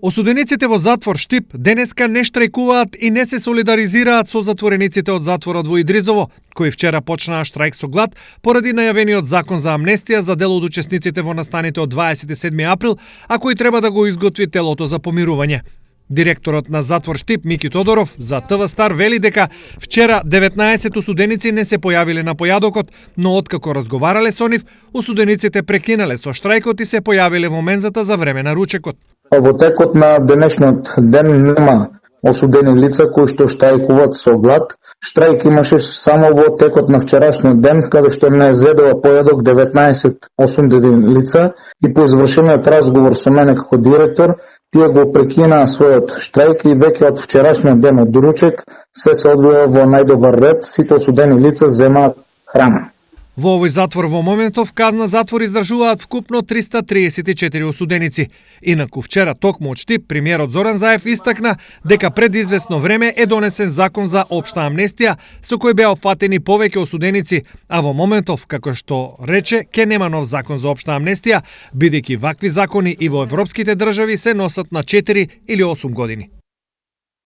Осудениците во затвор Штип денеска не штрајкуваат и не се солидаризираат со затворениците од затворот во Идризово, кои вчера почнаа штрајк со глад поради најавениот закон за амнестија за дел од учесниците во настаните од 27 април, а кој треба да го изготви телото за помирување. Директорот на затвор Штип Мики Тодоров за ТВ Стар вели дека вчера 19 осуденици не се појавиле на појадокот, но откако разговарале со нив, осудениците прекинале со штрајкот и се појавиле во мензата за време на ручекот. Во текот на денешниот ден нема осудени лица кои што штрајкуваат со глад. Штрајк имаше само во текот на вчерашниот ден, каде што не зедува појадок 19 осудени лица и по извршениот разговор со мене како директор, тие го прекинаа својот штрајк и веќе од вчерашниот ден од ручек се одвива во најдобар ред, сите осудени лица земаат храна. Во овој затвор во моментов казна затвор издржуваат вкупно 334 осуденици. Инаку вчера токму од Штип премиерот Зоран Заев истакна дека пред известно време е донесен закон за општа амнестија со кој беа опфатени повеќе осуденици, а во моментов, како што рече, ке нема нов закон за општа амнестија, бидејќи вакви закони и во европските држави се носат на 4 или 8 години.